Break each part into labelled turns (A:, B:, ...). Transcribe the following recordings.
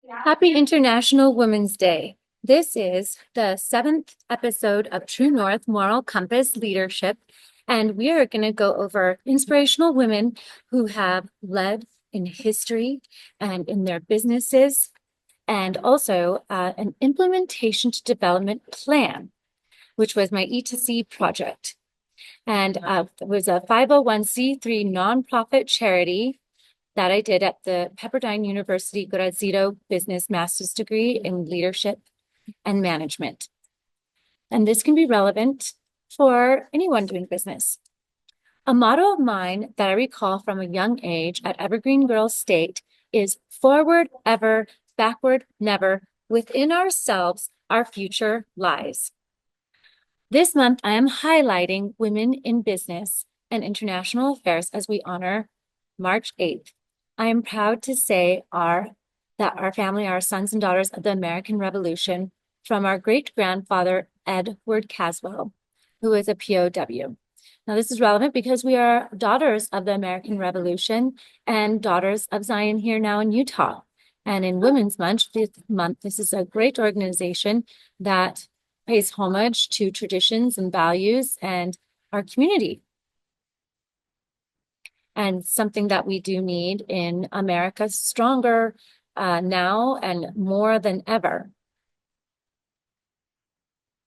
A: Happy International Women's Day. This is the seventh episode of True North Moral Compass Leadership, and we are going to go over inspirational women who have led in history and in their businesses, and also an implementation to development plan, which was my E2C project. And it was a 501c3 nonprofit charity that I did at the Pepperdine University Graduate Business Master's degree in leadership and management. And this can be relevant for anyone doing business. A motto of mine that I recall from a young age at Evergreen Girls State is forward ever, backward never. Within ourselves, our future lies. This month, I am highlighting women in business and international affairs as we honor March 8th. I am proud to say that our family are sons and daughters of the American Revolution from our great-grandfather, Edward Caswell, who was a POW. Now, this is relevant because we are daughters of the American Revolution and daughters of Zion here now in Utah. And in Women's Month, this is a great organization that pays homage to traditions and values and our community. And something that we do need in America stronger now and more than ever.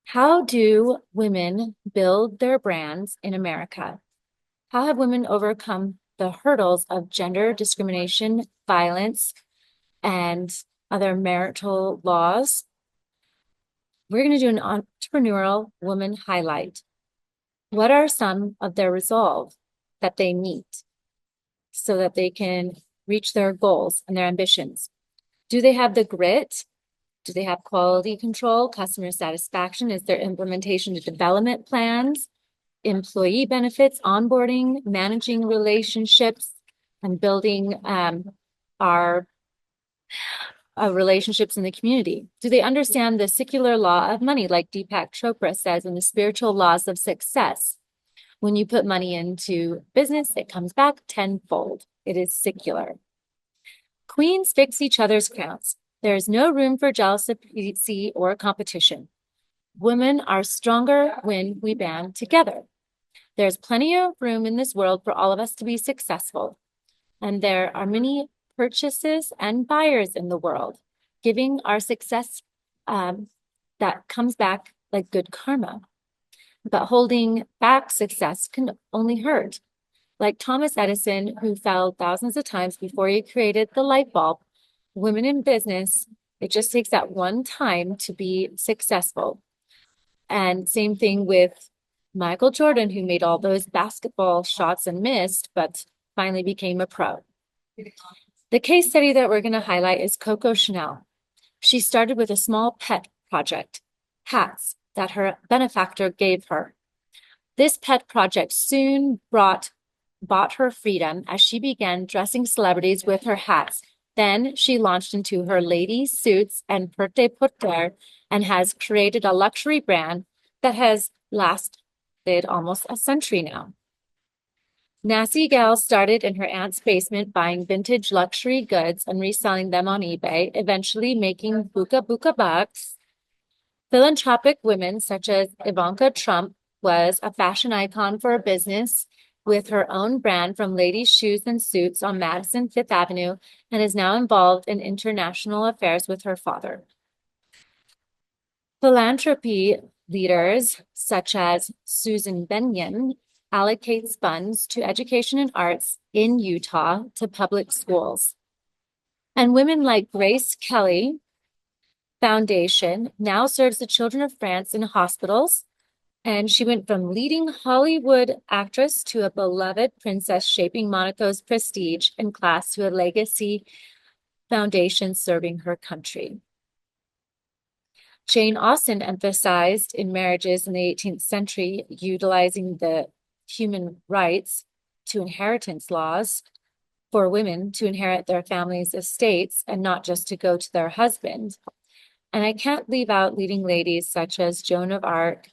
A: How do women build their brands in America? How have women overcome the hurdles of gender discrimination, violence, and other marital laws? We're going to do an entrepreneurial woman highlight. What are some of their resolve that they meet so that they can reach their goals and their ambitions? Do they have the grit? Do they have quality control, customer satisfaction? Is there implementation to development plans, employee benefits, onboarding, managing relationships, and building our relationships in the community? Do they understand the secular law of money, like Deepak Chopra says, and the spiritual laws of success? When you put money into business, it comes back tenfold. It is secular. Queens fix each other's crowns. There is no room for jealousy or competition. Women are stronger when we band together. There's plenty of room in this world for all of us to be successful. And there are many purchases and buyers in the world, giving our success that comes back like good karma. But holding back success can only hurt. Like Thomas Edison, who fell thousands of times before he created the light bulb, women in business, it just takes that one time to be successful. And same thing with Michael Jordan, who made all those basketball shots and missed, but finally became a pro. The case study that we're going to highlight is Coco Chanel. She started with a small pet project, hats, that her benefactor gave her. This pet project soon bought her freedom as she began dressing celebrities with her hats. Then she launched into her ladies' suits and porte-porter and has created a luxury brand that has lasted almost a century now. Nasty Gal started in her aunt's basement buying vintage luxury goods and reselling them on eBay, eventually making buka bucks. Philanthropic women such as Ivanka Trump was a fashion icon for a business with her own brand from ladies' shoes and suits on Madison Fifth Avenue and is now involved in international affairs with her father. Philanthropy leaders such as Susan Benyon allocates funds to education and arts in Utah to public schools. And women like Grace Kelly Foundation now serves the children of France in hospitals. And she went from leading Hollywood actress to a beloved princess, shaping Monaco's prestige and class to a legacy foundation serving her country. Jane Austen emphasized in marriages in the 18th century, utilizing the human rights to inheritance laws for women to inherit their families' estates and not just to go to their husband. And I can't leave out leading ladies such as Joan of Arc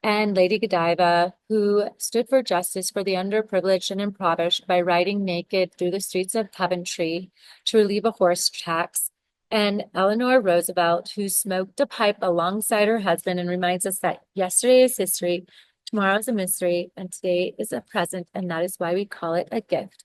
A: and Lady Godiva, who stood for justice for the underprivileged and impoverished by riding naked through the streets of Coventry to relieve a horse tax And Eleanor Roosevelt, who smoked a pipe alongside her husband and reminds us that yesterday is history, tomorrow is a mystery, and today is a present, and that is why we call it a gift.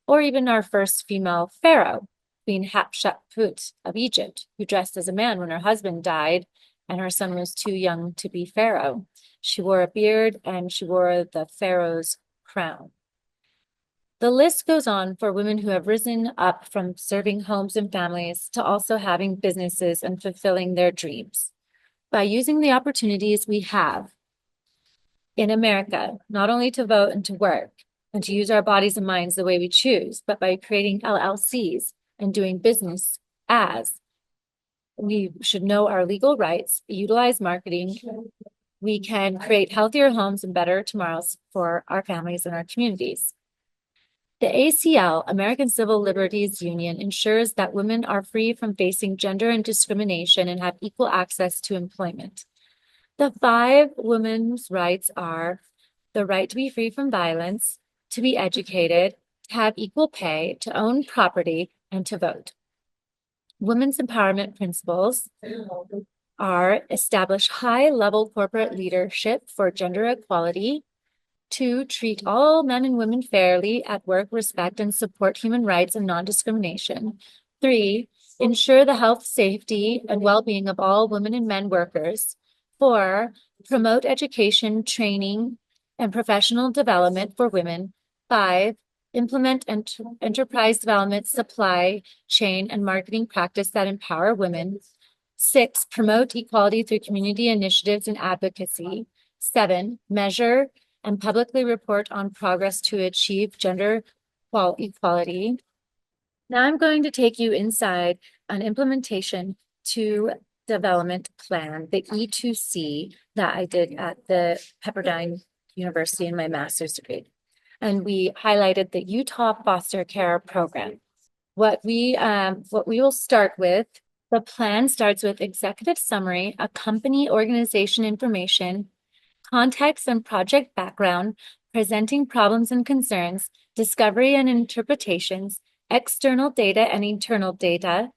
A: Or even our first female pharaoh, Queen Hatshepsut of Egypt, who dressed as a man when her husband died and her son was too young to be pharaoh. She wore a beard and she wore the pharaoh's crown. The list goes on for women who have risen up from serving homes and families to also having businesses and fulfilling their dreams. By using the opportunities we have in America, not only to vote and to work and to use our bodies and minds the way we choose, but by creating LLCs and doing business as we should know our legal rights, utilize marketing, we can create healthier homes and better tomorrows for our families and our communities. The ACL, American Civil Liberties Union, ensures that women are free from facing gender and discrimination and have equal access to employment. The 5 women's rights are the right to be free from violence, to be educated, to have equal pay, to own property, and to vote. Women's empowerment principles are establish high-level corporate leadership for gender equality, 2, treat all men and women fairly at work, respect and support human rights and non-discrimination. 3, ensure the health, safety, and well-being of all women and men workers. 4, promote education, training, and professional development for women. 5, implement enterprise development, supply chain, and marketing practice that empower women. 6, promote equality through community initiatives and advocacy. 7, measure and publicly report on progress to achieve gender equality. Now I'm going to take you inside an implementation to development plan, the E2C, that I did at the Pepperdine University in my master's degree. And we highlighted the Utah Foster Care Program. What we will start with, the plan starts with executive summary, a company organization information, context and project background, presenting problems and concerns, discovery and interpretations, external data and internal data,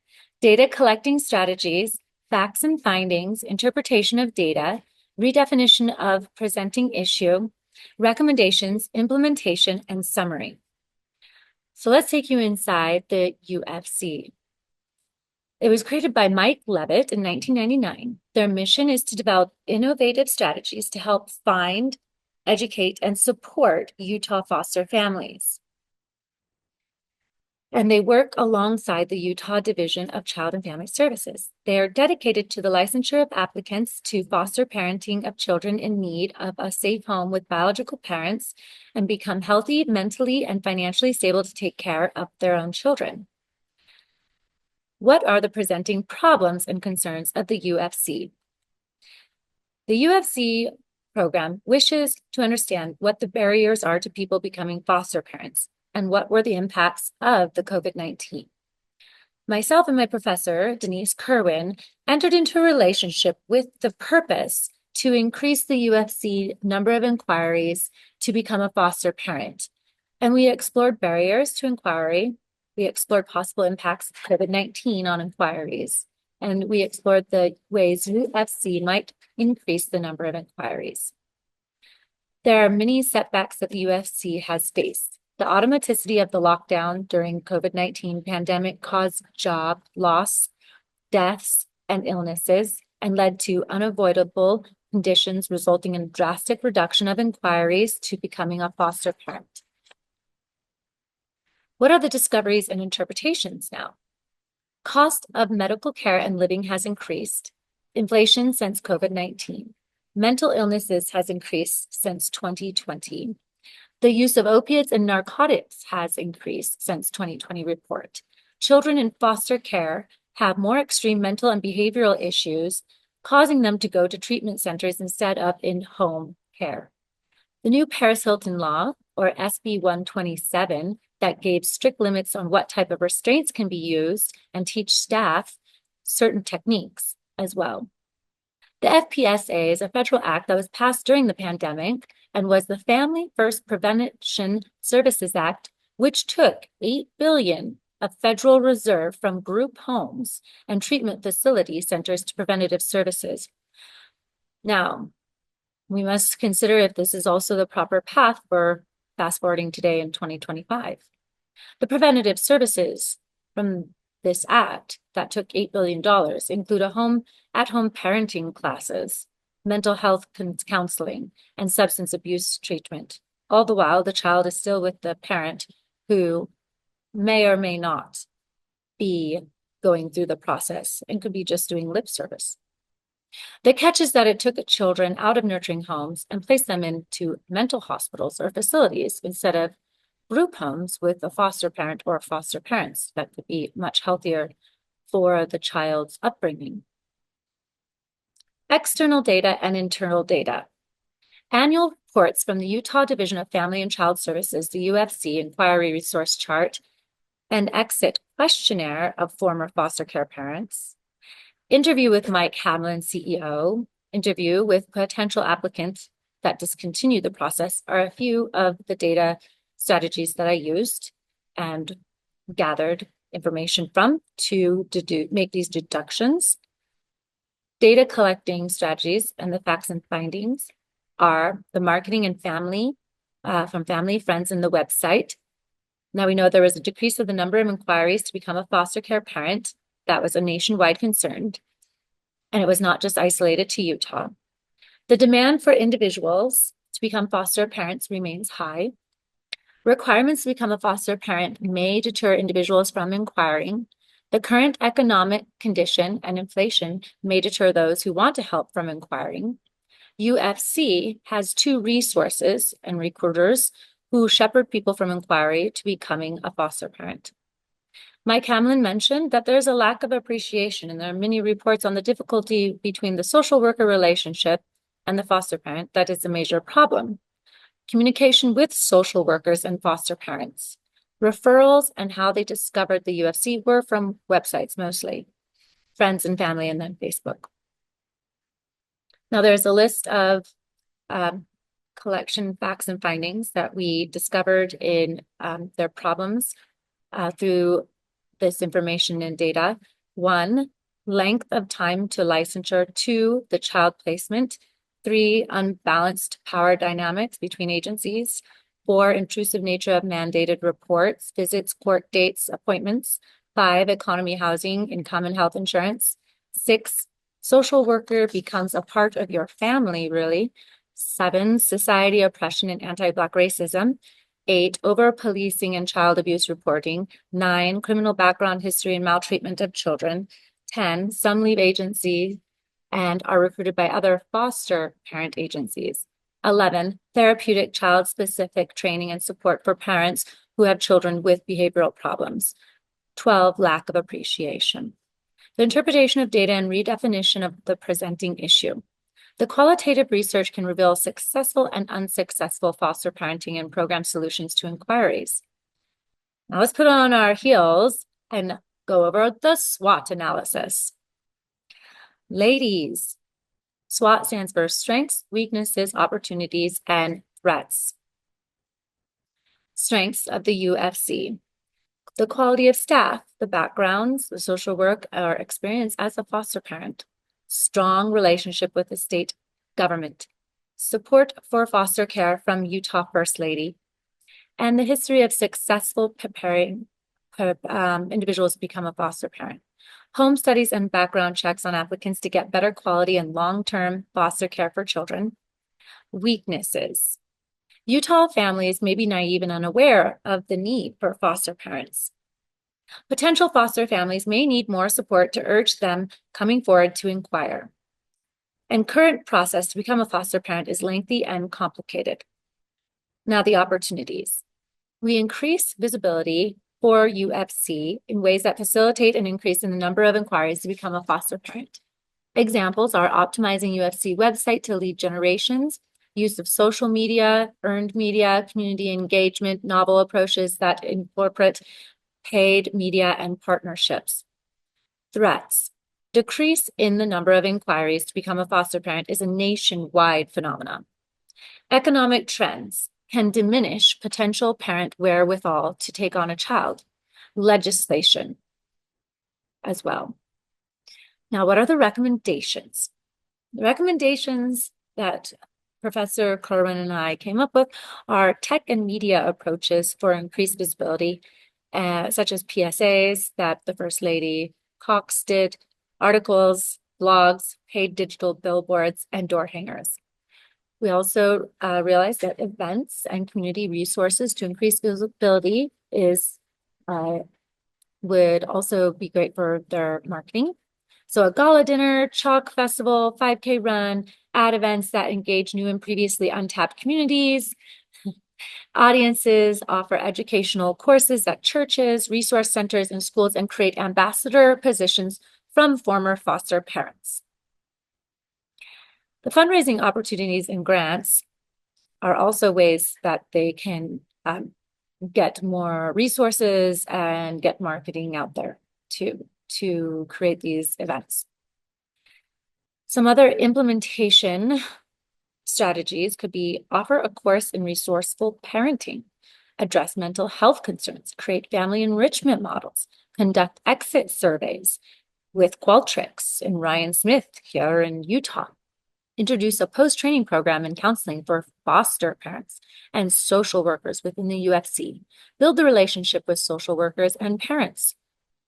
A: data collecting strategies, facts and findings, interpretation of data, redefinition of presenting issue, recommendations, implementation, and summary. So let's take you inside the UFC. It was created by Mike Levitt in 1999. Their mission is to develop innovative strategies to help find, educate, and support Utah foster families. And they work alongside the Utah Division of Child and Family Services. They are dedicated to the licensure of applicants to foster parenting of children in need of a safe home with biological parents and become healthy, mentally, and financially stable to take care of their own children. What are the presenting problems and concerns of the UFC? The UFC program wishes to understand what the barriers are to people becoming foster parents and what were the impacts of the COVID-19. Myself and my professor, Denise Kerwin, entered into a relationship with the purpose to increase the UFC number of inquiries to become a foster parent. And we explored barriers to inquiry. We explored possible impacts of COVID-19 on inquiries, and we explored the ways UFC might increase the number of inquiries. There are many setbacks that the UFC has faced. The automaticity of the lockdown during COVID-19 pandemic caused job loss, deaths, and illnesses, and led to unavoidable conditions resulting in drastic reduction of inquiries to becoming a foster parent. What are the discoveries and interpretations now? Cost of medical care and living has increased. Inflation since COVID-19. Mental illnesses has increased since 2020. The use of opiates and narcotics has increased since 2020 report. Children in foster care have more extreme mental and behavioral issues, causing them to go to treatment centers instead of in-home care. The new Paris Hilton law, or SB 127, that gave strict limits on what type of restraints can be used and teach staff certain techniques as well. The FPSA is a federal act that was passed during the pandemic and was the Family First Prevention Services Act, which took $8 billion of federal reserve from group homes and treatment facility centers to preventative services. Now, we must consider if this is also the proper path for fast forwarding today in 2025. The preventative services from this act that took $8 billion include at-home parenting classes, mental health counseling, and substance abuse treatment. All the while, the child is still with the parent who may or may not be going through the process and could be just doing lip service. The catch is that it took children out of nurturing homes and placed them into mental hospitals or facilities instead of group homes with a foster parent or foster parents that could be much healthier for the child's upbringing. External data and internal data. Annual reports from the Utah Division of Family and Child Services, the UFC Inquiry Resource Chart, and exit questionnaire of former foster care parents, interview with Mike Hamlin, CEO, interview with potential applicants that discontinue the process are a few of the data strategies that I used and gathered information from to make these deductions. Data collecting strategies and the facts and findings are the marketing and family from family, friends, and the website. Now we know there was a decrease of the number of inquiries to become a foster care parent. That was a nationwide concern, and it was not just isolated to Utah. The demand for individuals to become foster parents remains high. Requirements to become a foster parent may deter individuals from inquiring. The current economic condition and inflation may deter those who want to help from inquiring. UFC has 2 resources and recruiters who shepherd people from inquiry to becoming a foster parent. Mike Hamlin mentioned that there's a lack of appreciation, and there are many reports on the difficulty between the social worker relationship and the foster parent. That is a major problem. Communication with social workers and foster parents. Referrals and how they discovered the UFC were from websites mostly, friends and family, and then Facebook. Now there's a list of collection facts and findings that we discovered in their problems through this information and data. 1, length of time to licensure. 2, the child placement. 3, unbalanced power dynamics between agencies. 4, intrusive nature of mandated reports, visits, court dates, appointments. 5, economy, housing, income, and health insurance. 6, social worker becomes a part of your family, really. 7, society, oppression, and anti-Black racism. 8, over-policing and child abuse reporting. 9, criminal background history and maltreatment of children. 10, some leave agency and are recruited by other foster parent agencies. 11, therapeutic child-specific training and support for parents who have children with behavioral problems. 12, lack of appreciation. The interpretation of data and redefinition of the presenting issue. The qualitative research can reveal successful and unsuccessful foster parenting and program solutions to inquiries. Now let's put on our heels and go over the SWOT analysis. Ladies, SWOT stands for strengths, weaknesses, opportunities, and threats. Strengths of the UFC. The quality of staff, the backgrounds, the social work, or experience as a foster parent. Strong relationship with the state government. Support for foster care from Utah First Lady. And the history of successful preparing individuals to become a foster parent. Home studies and background checks on applicants to get better quality and long-term foster care for children. Weaknesses. Utah families may be naive and unaware of the need for foster parents. Potential foster families may need more support to urge them coming forward to inquire. And current process to become a foster parent is lengthy and complicated. Now the opportunities. We increase visibility for UFC in ways that facilitate an increase in the number of inquiries to become a foster parent. Examples are optimizing UFC website to lead generations, use of social media, earned media, community engagement, novel approaches that incorporate paid media and partnerships. Threats. Decrease in the number of inquiries to become a foster parent is a nationwide phenomenon. Economic trends can diminish potential parent wherewithal to take on a child. legislation as well. Now, what are the recommendations? The recommendations that Professor Corwin and I came up with are tech and media approaches for increased visibility, such as PSAs that the First Lady Cox did, articles, blogs, paid digital billboards, and door hangers. We also realized that events and community resources to increase visibility would also be great for their marketing. So a gala dinner, chalk festival, 5K run, ad events that engage new and previously untapped communities. Audiences offer educational courses at churches, resource centers, and schools, and create ambassador positions from former foster parents. The fundraising opportunities and grants are also ways that they can get more resources and get marketing out there to create these events. Some other implementation strategies could be offer a course in resourceful parenting, address mental health concerns, create family enrichment models, conduct exit surveys with Qualtrics and Ryan Smith here in Utah, introduce a post-training program in counseling for foster parents and social workers within the UFC, build the relationship with social workers and parents,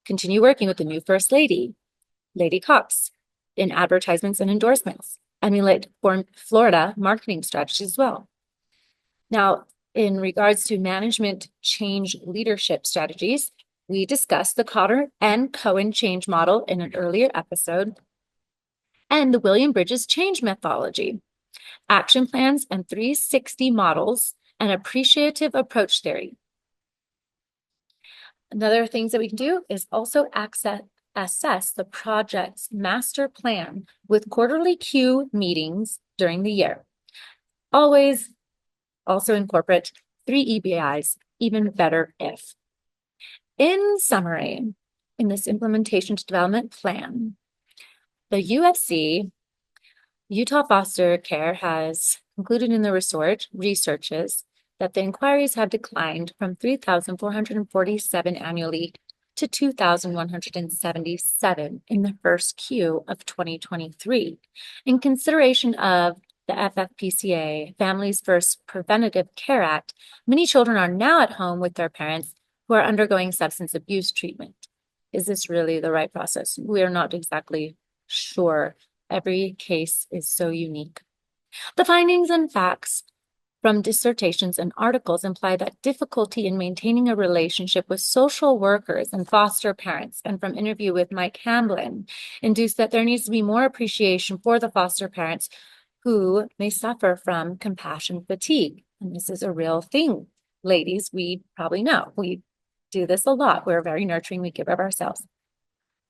A: continue working with the new First Lady, Lady Cox, in advertisements and endorsements, emulate Florida marketing strategies as well. Now, in regards to management change leadership strategies, we discussed the Cotter and Cohen change model in an earlier episode, and the William Bridges change methodology, action plans and 360 models, and appreciative approach theory. Another things that we can do is also assess the project's master plan with quarterly Q meetings during the year. Always also incorporate 3 EBIs, even better if. In summary, in this implementation to development plan, the UFC, Utah Foster Care, has concluded in the researches that the inquiries have declined from 3,447 annually to 2,177 in the first Q of 2023. In consideration of the FFPCA, Families First Preventative Care Act, many children are now at home with their parents who are undergoing substance abuse treatment. Is this really the right process? We are not exactly sure. Every case is so unique. The findings and facts from dissertations and articles imply that difficulty in maintaining a relationship with social workers and foster parents, and from interview with Mike Hamblin, induced that there needs to be more appreciation for the foster parents who may suffer from compassion fatigue. And this is a real thing. Ladies, we probably know. We do this a lot. We're very nurturing. We give of ourselves.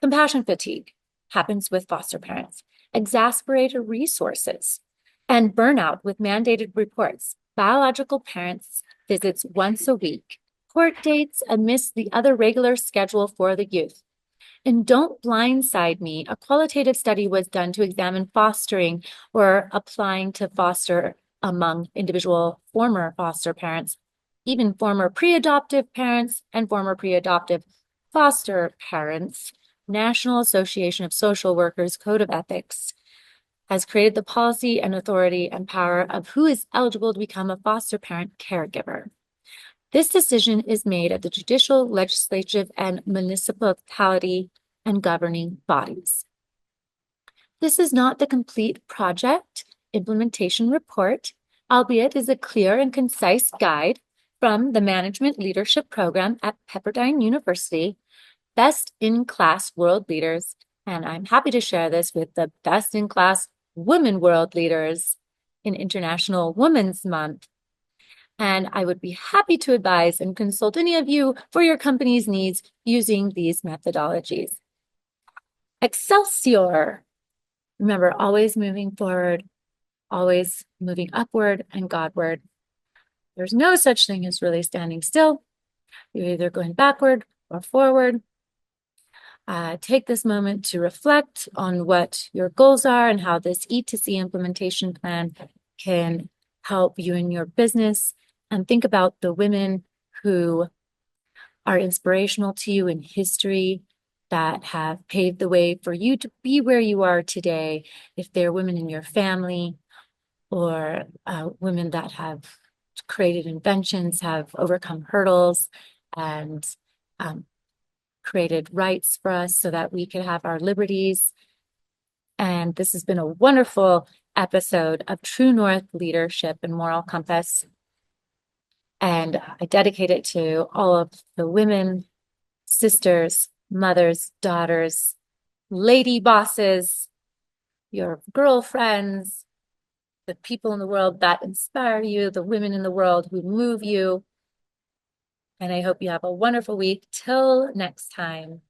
A: Compassion fatigue happens with foster parents. Exasperated resources and burnout with mandated reports, biological parents visits once a week, court dates amidst the other regular schedule for the youth. And don't blindside me, a qualitative study was done to examine fostering or applying to foster among individual former foster parents, even former pre-adoptive parents and former pre-adoptive foster parents. National Association of Social Workers Code of Ethics has created the policy and authority and power of who is eligible to become a foster parent caregiver. This decision is made at the judicial, legislative, and municipality and governing bodies. This is not the complete project implementation report, albeit is a clear and concise guide from the Management Leadership Program at Pepperdine University, best-in-class world leaders, and I'm happy to share this with the best-in-class women world leaders in International Women's Month. And I would be happy to advise and consult any of you for your company's needs using these methodologies. Excelsior! Remember, always moving forward, always moving upward and Godward. There's no such thing as really standing still. You're either going backward or forward. Take this moment to reflect on what your goals are and how this E2C implementation plan can help you in your business, and think about the women who are inspirational to you in history, that have paved the way for you to be where you are today. If they're women in your family or women that have created inventions, have overcome hurdles, and created rights for us so that we could have our liberties. And this has been a wonderful episode of True North Leadership and Moral Compass. And I dedicate it to all of the women, sisters, mothers, daughters, lady bosses, your girlfriends, the people in the world that inspire you, the women in the world who move you. And I hope you have a wonderful week. Till next time.